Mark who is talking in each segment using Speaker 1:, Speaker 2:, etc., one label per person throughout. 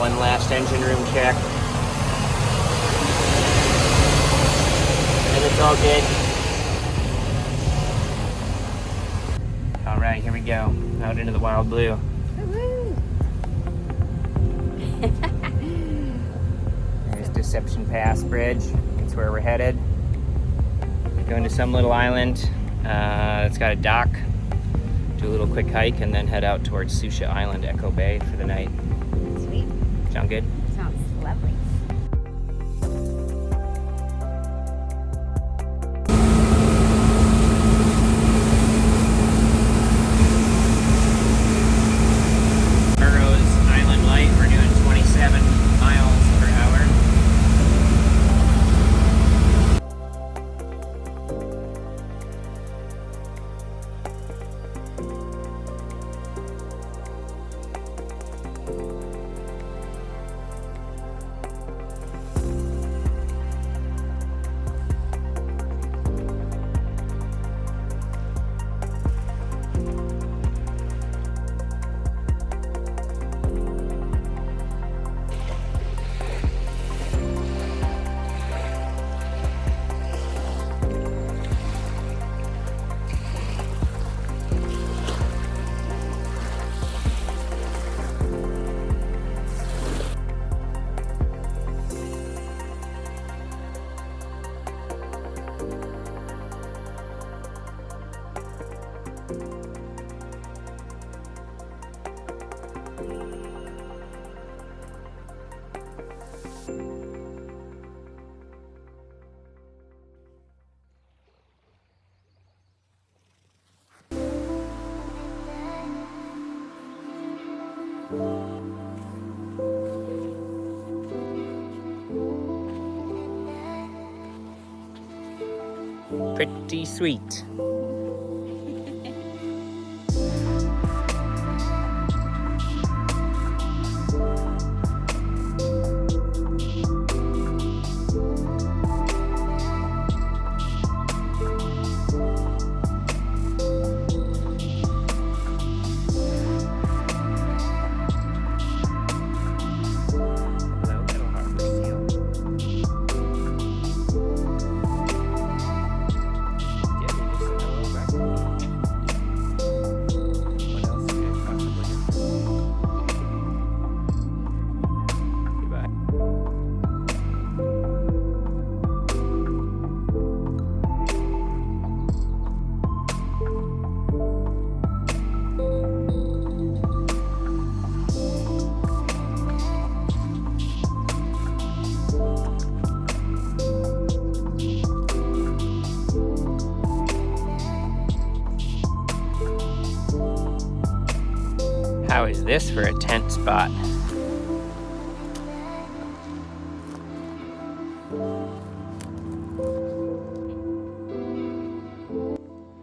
Speaker 1: One last engine room check. And it's all good. All right, here we go. Out into the wild blue. There's Deception Pass Bridge. That's where we're headed. Going to some little island. It's got a dock. Do a little quick hike and then head out towards Susha Island, Echo Bay for the night.
Speaker 2: Sweet.
Speaker 1: Sound good?
Speaker 2: Sounds lovely.
Speaker 1: Island Light, we're doing 27 miles per hour. Pretty sweet. How is this for a tent spot?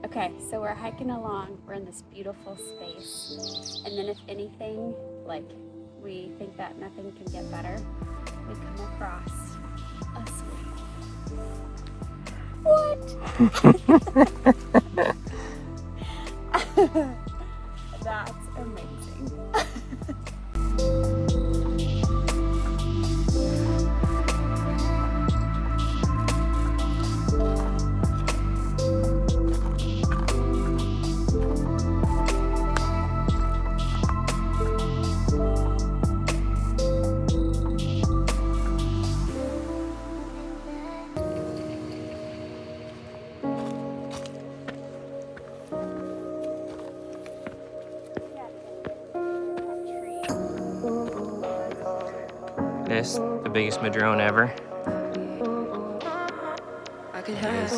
Speaker 2: Okay, so we're hiking along. We're in this beautiful space. And then if anything, like we think that nothing can get better, we come across a swing. What? That's amazing.
Speaker 1: This, the biggest madrone ever. It is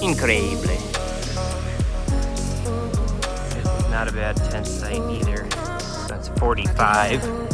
Speaker 1: incredible. Not a bad tent site either. That's 45.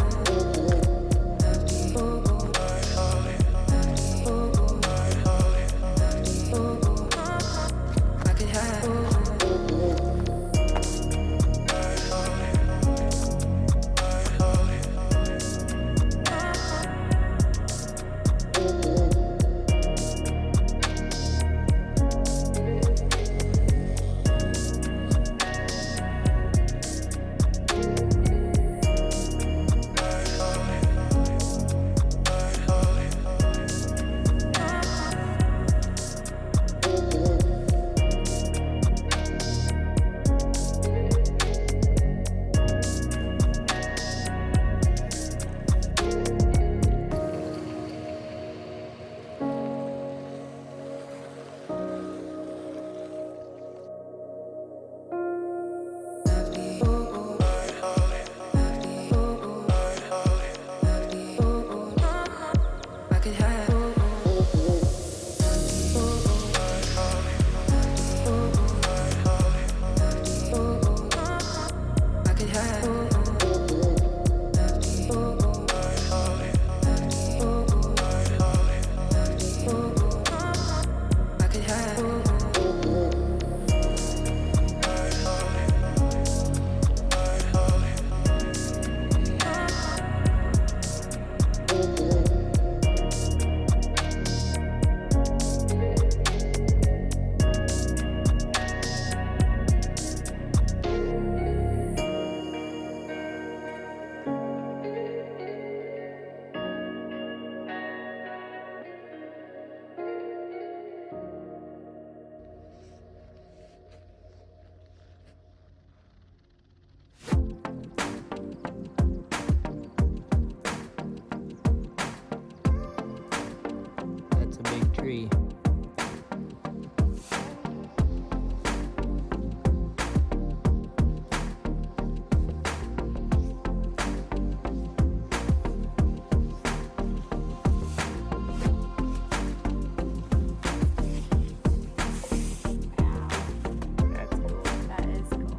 Speaker 1: tree. That's cool.
Speaker 2: That is cool.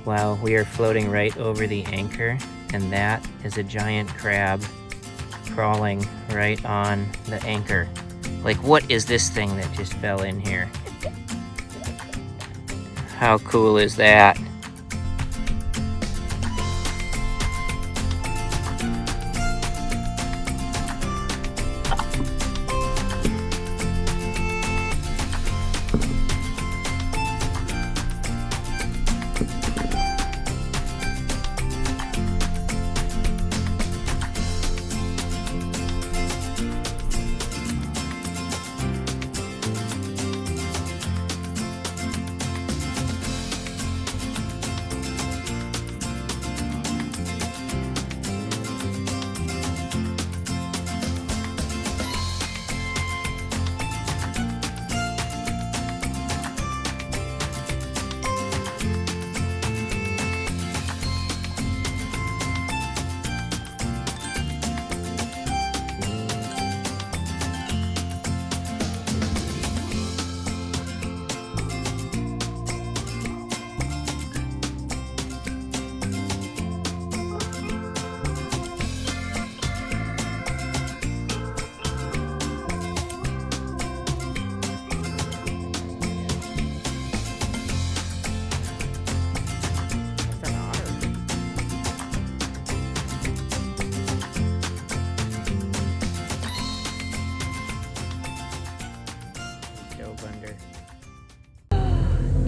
Speaker 1: Wow, we are floating right over the anchor, and that is a giant crab crawling right on the anchor. Like, what is this thing that just fell in here? How cool is that?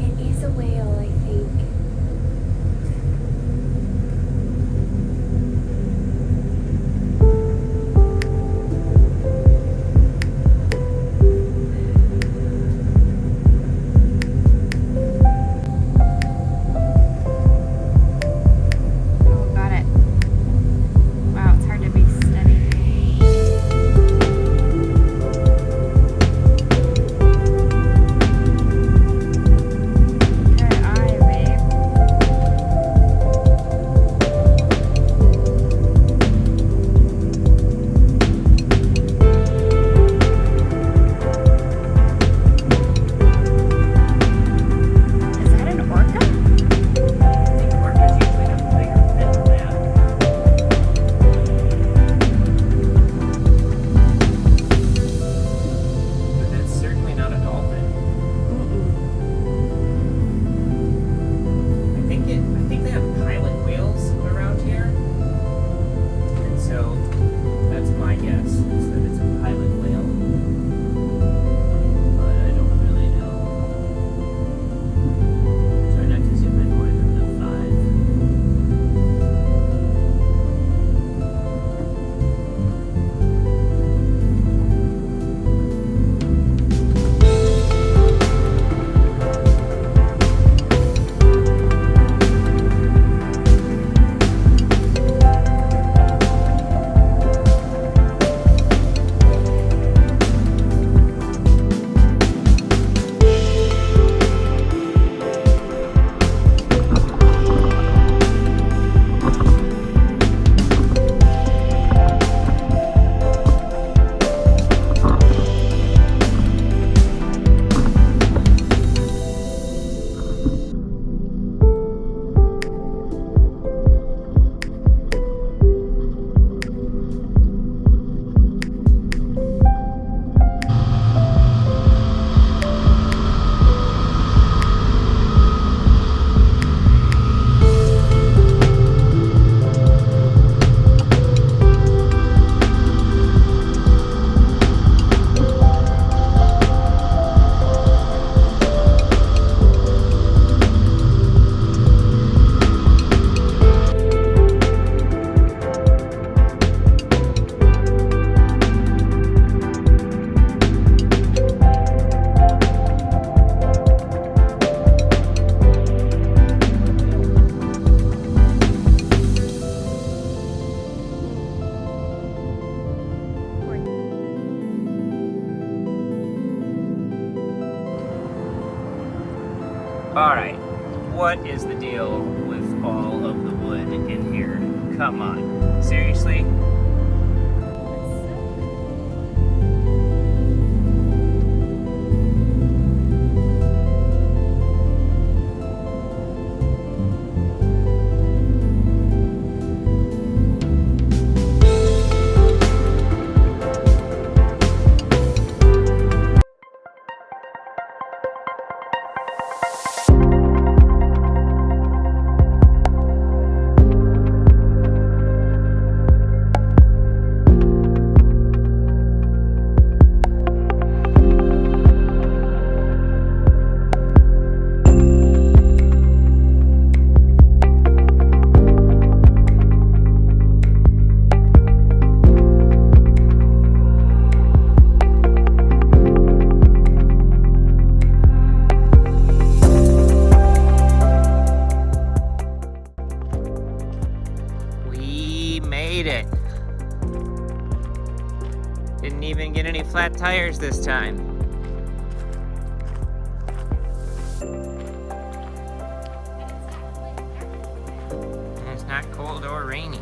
Speaker 2: It is a whale, I think. Oh, got it. Wow, it's hard to be steady. Good.
Speaker 1: Alright, what is the deal with all of the wood in here? Come on, seriously? Made it. Didn't even get any flat tires this time. And it's not cold or rainy.